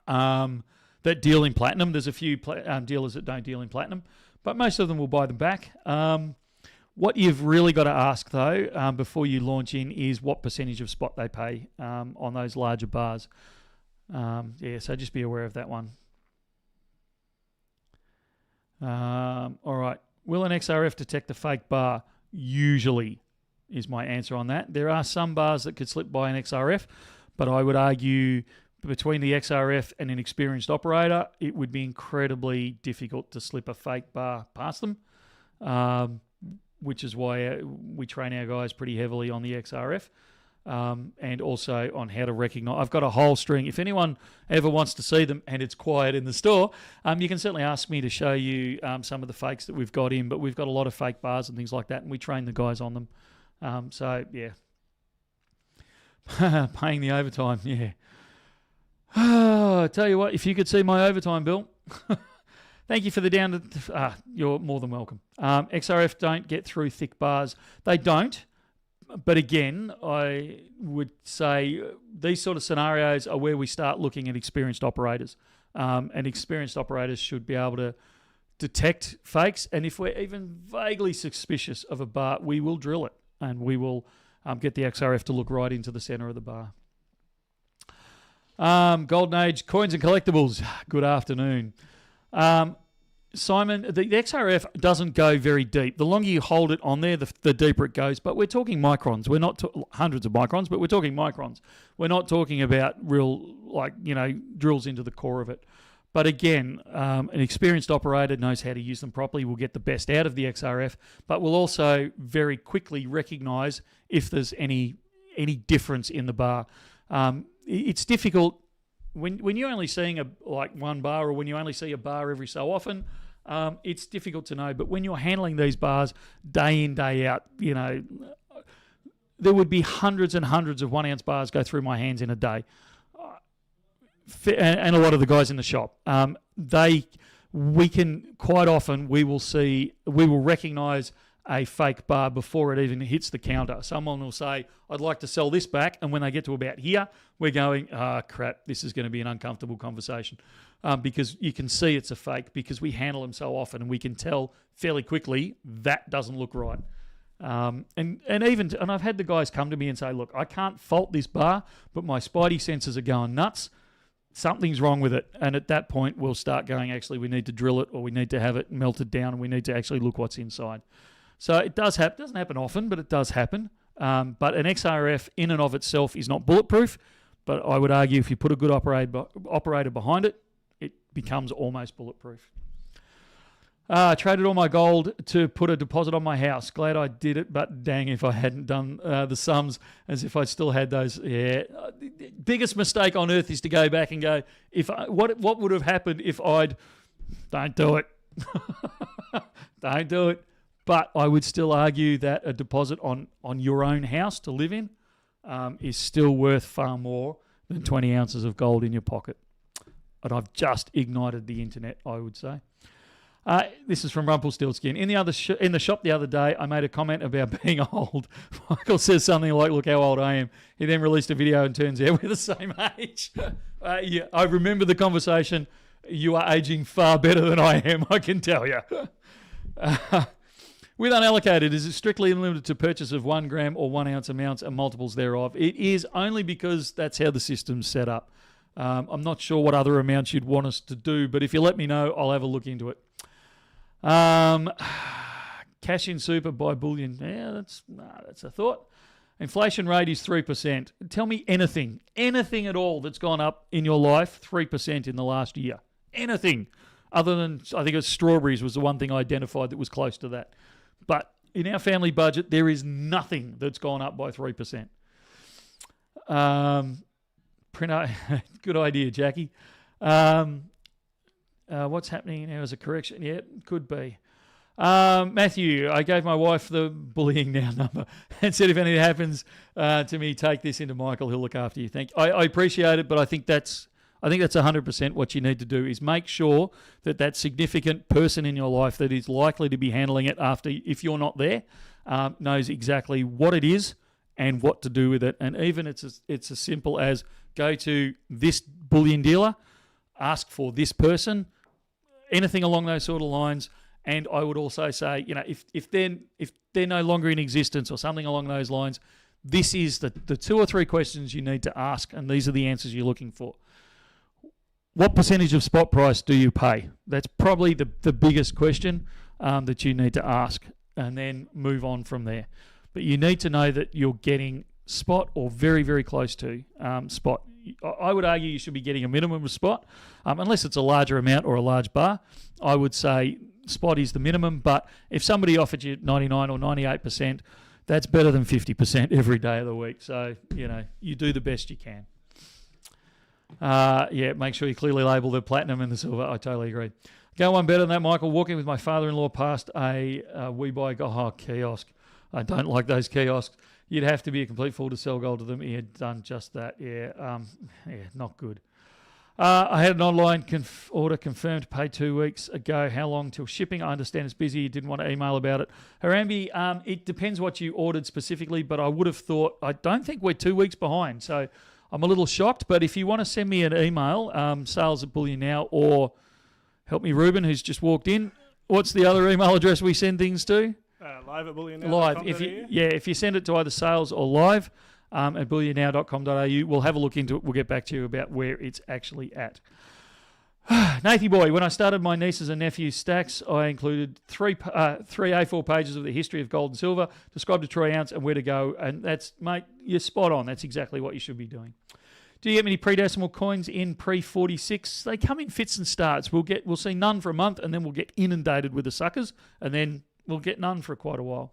That deal in platinum. There's a few dealers that don't deal in platinum, but most of them will buy them back. What you've really got to ask, though, before you launch in is what percentage of spot they pay on those larger bars. So just be aware of that one. All right. Will an XRF detect a fake bar? Usually is my answer on that. There are some bars that could slip by an XRF, but I would argue between the XRF and an experienced operator, it would be incredibly difficult to slip a fake bar past them, which is why we train our guys pretty heavily on the XRF. And also on how to recognise. I've got a whole string. If anyone ever wants to see them and it's quiet in the store, you can certainly ask me to show you some of the fakes that we've got in, but we've got a lot of fake bars and things like that, and we train the guys on them. Paying the overtime, yeah. Tell you what, if you could see my overtime bill, thank you for the down. You're more than welcome. XRF don't get through thick bars. They don't. But again, I would say these sort of scenarios are where we start looking at experienced operators. And experienced operators should be able to detect fakes. And if we're even vaguely suspicious of a bar, we will drill it. And we will get the XRF to look right into the center of the bar. Golden Age Coins and Collectibles. Good afternoon. Simon, the XRF doesn't go very deep. The longer you hold it on there, the deeper it goes. But we're talking microns. We're not hundreds of microns, but we're talking microns. We're not talking about real, drills into the core of it. But again, an experienced operator knows how to use them properly, will get the best out of the XRF, but will also very quickly recognise if there's any difference in the bar. It's difficult when you're only seeing one bar, or when you only see a bar every so often. It's difficult to know. But when you're handling these bars day in, day out, there would be hundreds and hundreds of 1 ounce bars go through my hands in a day. And a lot of the guys in the shop, we will recognise a fake bar before it even hits the counter. Someone will say, I'd like to sell this back. And when they get to about here, we're going, crap, this is going to be an uncomfortable conversation. Because you can see it's a fake, because we handle them so often and we can tell fairly quickly that doesn't look right. And I've had the guys come to me and say, look, I can't fault this bar, but my spidey senses are going nuts. Something's wrong with it. And at that point, we'll start going, actually, we need to drill it, or we need to have it melted down, and we need to actually look what's inside. So it does happen. It doesn't happen often, but it does happen. But an XRF in and of itself is not bulletproof. But I would argue if you put a good operator behind it, it becomes almost bulletproof. Traded all my gold to put a deposit on my house. Glad I did it, but dang if I hadn't done the sums, as if I still had those. Yeah, biggest mistake on earth is to go back and go, what would have happened if I'd... Don't do it. Don't do it. But I would still argue that a deposit on your own house to live in is still worth far more than 20 ounces of gold in your pocket. And I've just ignited the internet, I would say. This is from Rumpelstiltskin. In the shop the other day, I made a comment about being old. Michael says something like, look how old I am. He then released a video and turns out we're the same age. Yeah, I remember the conversation. You are aging far better than I am, I can tell you. With unallocated, is it strictly limited to purchase of 1 gram or 1 ounce amounts and multiples thereof? It is, only because that's how the system's set up. I'm not sure what other amounts you'd want us to do, but if you let me know, I'll have a look into it. Cash in super by bullion. Yeah, that's a thought. Inflation rate is 3%. Tell me anything at all that's gone up in your life 3% in the last year. Anything. Other than, I think it was strawberries was the one thing I identified that was close to that. But in our family budget, there is nothing that's gone up by 3%. Good idea, Jackie. What's happening now as a correction? Yeah, could be. Matthew, I gave my wife the Bullying Now number and said if anything happens to me, take this into Michael. He'll look after you. I appreciate it, but I think that's I think that's 100% what you need to do, is make sure that that significant person in your life that is likely to be handling it after, if you're not there, knows exactly what it is and what to do with it. And even it's as simple as go to this bullion dealer, ask for this person, anything along those sort of lines. And I would also say, if they're no longer in existence or something along those lines, this is the 2 or 3 questions you need to ask, and these are the answers you're looking for. What percentage of spot price do you pay? That's probably the biggest question that you need to ask, and then move on from there. But you need to know that you're getting spot or very, very close to spot. I would argue you should be getting a minimum of spot, unless it's a larger amount or a large bar. I would say spot is the minimum, but if somebody offered you 99 or 98%, that's better than 50% every day of the week. So, you do the best you can. Make sure you clearly label the platinum and the silver. I totally agree. Go one better than that, Michael. Walking with my father-in-law past a kiosk. I don't like those kiosks. You'd have to be a complete fool to sell gold to them. He had done just that. Not good. I had an online order confirmed, paid 2 weeks ago. How long till shipping? I understand it's busy. You didn't want to email about it. Harambe, it depends what you ordered specifically, but I would have thought, I don't think we're 2 weeks behind. So I'm a little shocked, but if you want to send me an email, sales at Bullion Now, or help me, Ruben, who's just walked in. What's the other email address we send things to? Live at bullionnow.com.au. Live. If you send it to either sales or live at bullionnow.com.au, we'll have a look into it. We'll get back to you about where it's actually at. Nathy boy, when I started my nieces and nephews' stacks, I included three A4 pages of the history of gold and silver, described a troy ounce and where to go. And that's, mate, you're spot on. That's exactly what you should be doing. Do you get many pre-decimal coins in pre-46? They come in fits and starts. We'll see none for a month, and then we'll get inundated with the suckers, and then we'll get none for quite a while.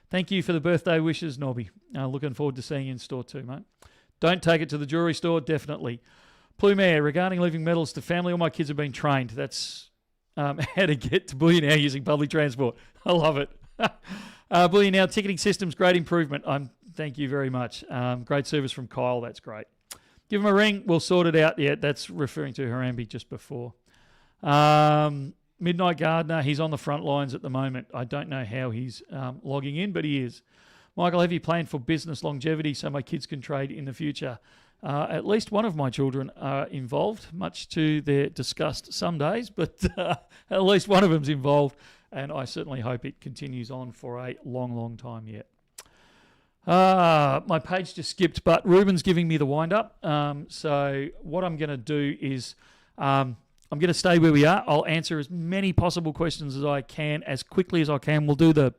Thank you for the birthday wishes, Nobby. Looking forward to seeing you in store too, mate. Don't take it to the jewellery store, definitely. Plume Air, regarding leaving medals to family, all my kids have been trained. That's how to get to Bullion Now using public transport. I love it. Bullion Now ticketing systems, great improvement. Thank you very much. Great service from Kyle. That's great. Give him a ring. We'll sort it out. Yeah, that's referring to Harambe just before. Midnight Gardener, he's on the front lines at the moment. I don't know how he's logging in, but he is. Michael, have you planned for business longevity so my kids can trade in the future? At least one of my children are involved, much to their disgust some days, but at least one of them's involved, and I certainly hope it continues on for a long, long time yet. My page just skipped, but Ruben's giving me the wind-up. So what I'm going to do is I'm going to stay where we are. I'll answer as many possible questions as I can, as quickly as I can. We'll do the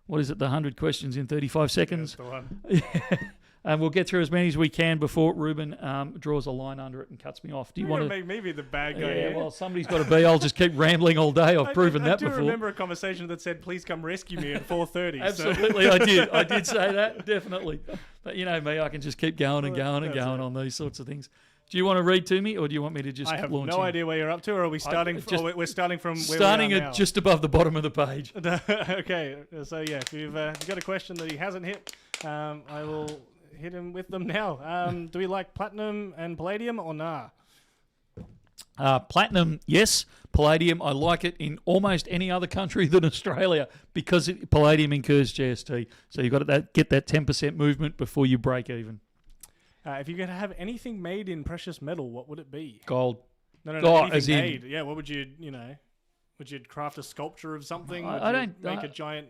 100 questions in 35 seconds. Yeah, that's the one. And we'll get through as many as we can before Ruben draws a line under it and cuts me off. Do you want to make me be the bad guy? Yeah, well, somebody's got to be. I'll just keep rambling all day. I've proven that before. I do remember a conversation that said, "Please come rescue me at 4:30." Absolutely, I did. I did say that, definitely. But you know me, I can just keep going and going and going on these sorts of things. Do you want to read to me, or do you want me to just launch in? I have no idea where you're up to, or are we starting? We're starting from where starting we are now. at just above the bottom of the page. Okay, so yeah, if you've got a question that he hasn't hit, I will hit him with them now. Do we like platinum and palladium or nah? Platinum, yes. Palladium, I like it in almost any other country than Australia because palladium incurs GST. So you've got to get that 10% movement before you break even. If you could have anything made in precious metal, what would it be? Gold. No, anything made. Yeah, what would you, would you craft a sculpture of something? I don't make a giant,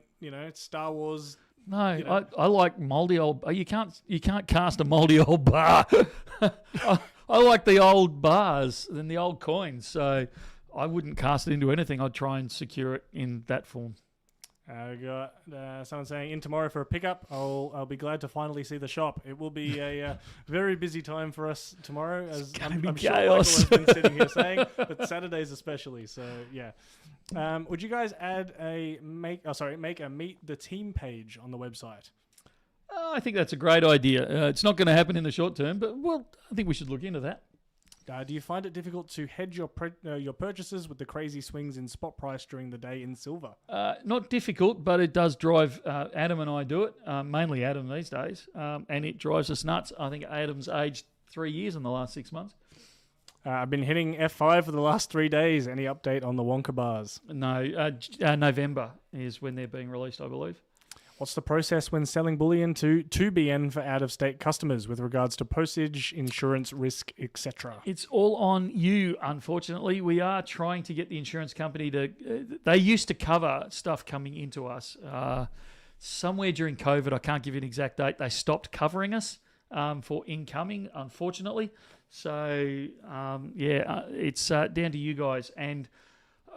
Star Wars. No, I like mouldy old. You can't cast a mouldy old bar. I like the old bars and the old coins, so I wouldn't cast it into anything. I'd try and secure it in that form. We got someone saying in tomorrow for a pickup. I'll be glad to finally see the shop. It will be a very busy time for us tomorrow, as I'm sure Michael has been sitting here saying, but Saturdays especially. So yeah, would you guys make a meet the team page on the website? I think that's a great idea. It's not going to happen in the short term, but I think we should look into that. Do you find it difficult to hedge your purchases with the crazy swings in spot price during the day in silver? Not difficult, but it does drive. Adam and I do it, mainly Adam these days, and it drives us nuts. I think Adam's aged 3 years in the last 6 months. I've been hitting F5 for the last 3 days. Any update on the Wonka bars? No, November is when they're being released, I believe. What's the process when selling bullion to 2BN for out-of-state customers with regards to postage, insurance, risk, etc.? It's all on you, unfortunately. We are trying to get the insurance company to... they used to cover stuff coming into us. Somewhere during COVID, I can't give you an exact date, they stopped covering us for incoming, unfortunately. So, it's down to you guys. And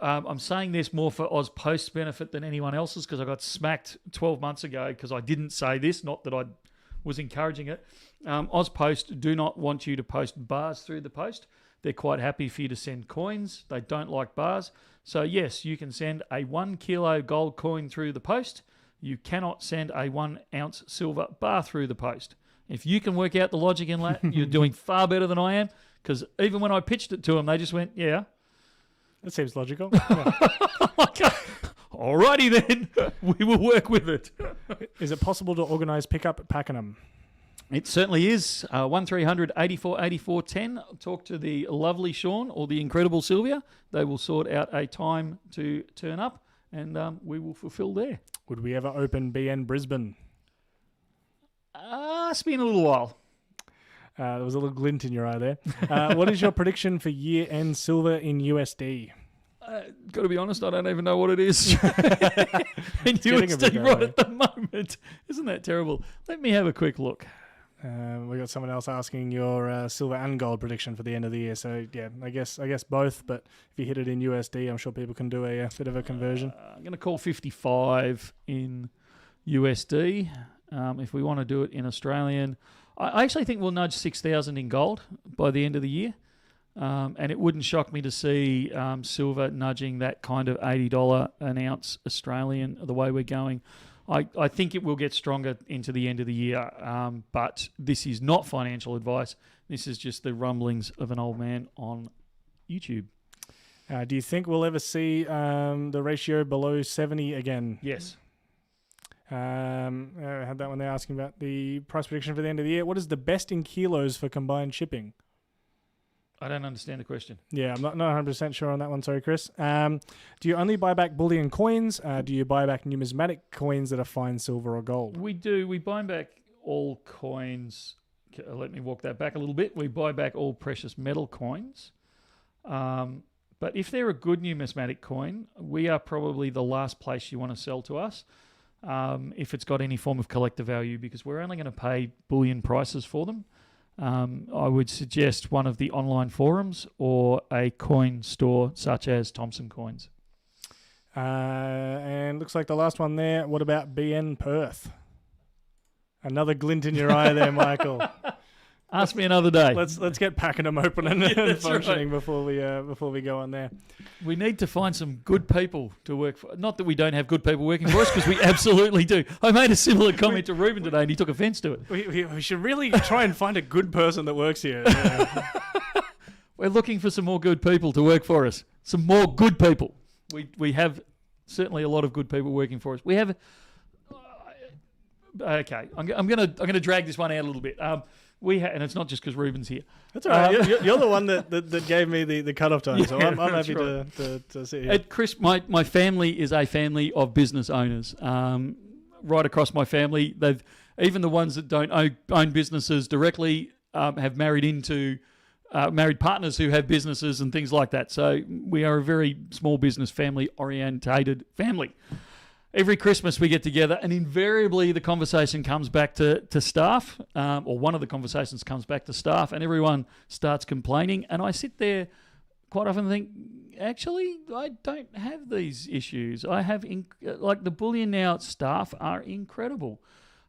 I'm saying this more for AusPost's benefit than anyone else's because I got smacked 12 months ago because I didn't say this, not that I was encouraging it. AusPost do not want you to post bars through the post. They're quite happy for you to send coins. They don't like bars. So, yes, you can send a 1 kilo gold coin through the post. You cannot send a 1 ounce silver bar through the post. If you can work out the logic in that, you're doing far better than I am because even when I pitched it to them, they just went, yeah. That seems logical. Yeah. Alrighty then, we will work with it. Is it possible to organise pickup at Pakenham? It certainly is. 1300 84 84 10. Talk to the lovely Sean or the incredible Sylvia. They will sort out a time to turn up and we will fulfil there. Would we ever open BN Brisbane? It's been a little while. There was a little glint in your eye there. What is your prediction for year-end silver in USD? Got to be honest, I don't even know what it is. In USD right at the moment. Isn't that terrible? Let me have a quick look. We got someone else asking your silver and gold prediction for the end of the year. So yeah, I guess both. But if you hit it in USD, I'm sure people can do a bit of a conversion. I'm going to call 55 in USD. If we want to do it in Australian, I actually think we'll nudge 6,000 in gold by the end of the year. And it wouldn't shock me to see silver nudging that kind of $80 an ounce Australian the way we're going. I think it will get stronger into the end of the year. But this is not financial advice. This is just the rumblings of an old man on YouTube. Do you think we'll ever see the ratio below 70 again? Yes. I had that one there asking about the price prediction for the end of the year. What is the best in kilos for combined shipping? I don't understand the question. Yeah, I'm not 100% sure on that one. Sorry, Chris. Do you only buy back bullion coins? Do you buy back numismatic coins that are fine silver or gold? We do. We buy back all coins. Let me walk that back a little bit. We buy back all precious metal coins. But if they're a good numismatic coin, we are probably the last place you want to sell to us. If it's got any form of collector value, because we're only going to pay bullion prices for them. I would suggest one of the online forums or a coin store such as Thompson Coins. And looks like the last one there. What about BN Perth? Another glint in your eye there, Michael. Ask me another day. Let's get Pakenham open and functioning right. before we go on there. We need to find some good people to work for. Not that we don't have good people working for us, because we absolutely do. I made a similar comment to Ruben today, and he took offence to it. We should really try and find a good person that works here. Yeah. We're looking for some more good people to work for us. Some more good people. We have certainly a lot of good people working for us. We have. Okay, I'm gonna drag this one out a little bit. And it's not just because Ruben's here. That's all right. You're the one that gave me the cutoff time, so I'm happy right. to sit here. Chris, my family is a family of business owners. Right across my family, even the ones that don't own businesses directly have married partners who have businesses and things like that. So we are a very small business family orientated family. Every Christmas we get together and invariably the conversation comes back to staff, or one of the conversations comes back to staff, and everyone starts complaining. And I sit there quite often and think, actually, I don't have these issues. I have, like the Bullion Now staff are incredible.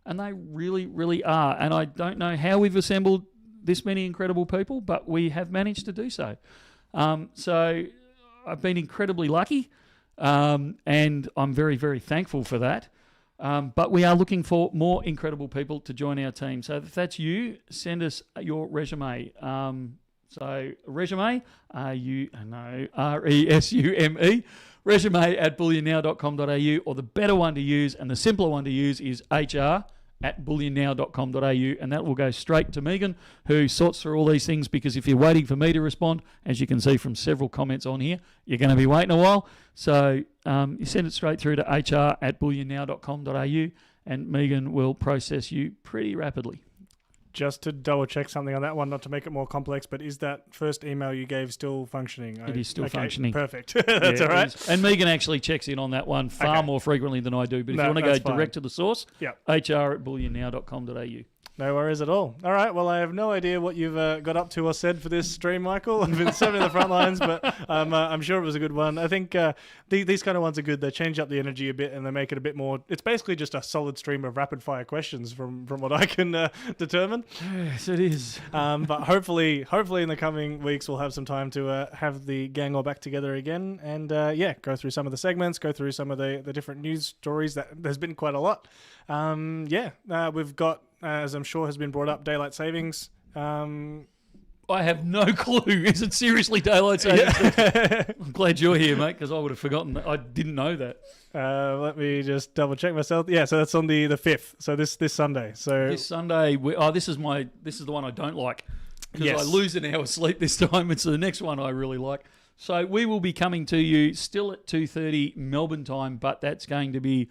And they really, really are. And I don't know how we've assembled this many incredible people, but we have managed to do so. So I've been incredibly lucky. And I'm very, very thankful for that. But we are looking for more incredible people to join our team. So if that's you, send us your resume. So resume, R-E-S-U-M-E, resume at bullionnow.com.au, or the better one to use and the simpler one to use is HR bullion.now.com.au, and that will go straight to Megan, who sorts through all these things, because if you're waiting for me to respond, as you can see from several comments on here, you're going to be waiting a while. So you send it straight through to hr@bullion.now.com.au, and Megan will process you pretty rapidly. Just to double check something on that one, not to make it more complex, but is that first email you gave still functioning? It is still functioning. Perfect. That's all right. And Megan actually checks in on that one far more frequently than I do. But if you want to go direct to the source, hr@bullion.now.com.au. No worries at all. All right. Well, I have no idea what you've got up to or said for this stream, Michael. I've been serving the front lines, but I'm sure it was a good one. I think these kind of ones are good. They change up the energy a bit and they make it a bit more. It's basically just a solid stream of rapid fire questions from what I can determine. Yes, it is. But hopefully in the coming weeks we'll have some time to have the gang all back together again and go through some of the segments, go through some of the different news stories. That there's been quite a lot. We've got, as I'm sure has been brought up, daylight savings. I have no clue. Is it seriously daylight savings? Yeah. I'm glad you're here, mate, because I would have forgotten that. I didn't know that. Let me just double check myself. Yeah, so that's on the 5th. So this Sunday. So this Sunday. This is the one I don't like, because I lose an hour's sleep this time. It's the next one I really like. So we will be coming to you still at 2:30 Melbourne time, but that's going to be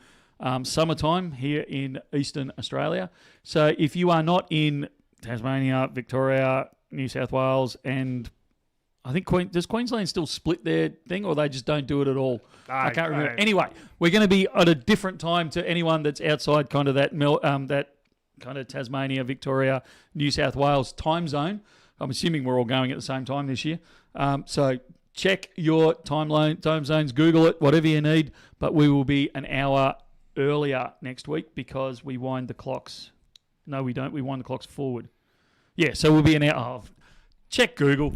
summertime here in Eastern Australia. So if you are not in Tasmania, Victoria, New South Wales, and I think does Queensland still split their thing, or they just don't do it at all? I can't remember. Anyway, we're going to be at a different time to anyone that's outside kind of that kind of Tasmania, Victoria, New South Wales time zone. I'm assuming we're all going at the same time this year. So check your time zones, Google it, whatever you need. But we will be an hour earlier next week because we wind the clocks. No, we don't. We wind the clocks forward. Yeah, so we'll be an hour. Oh, check Google.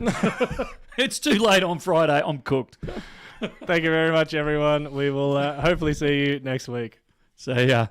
It's too late on Friday. I'm cooked. Thank you very much, everyone. We will hopefully see you next week. See ya.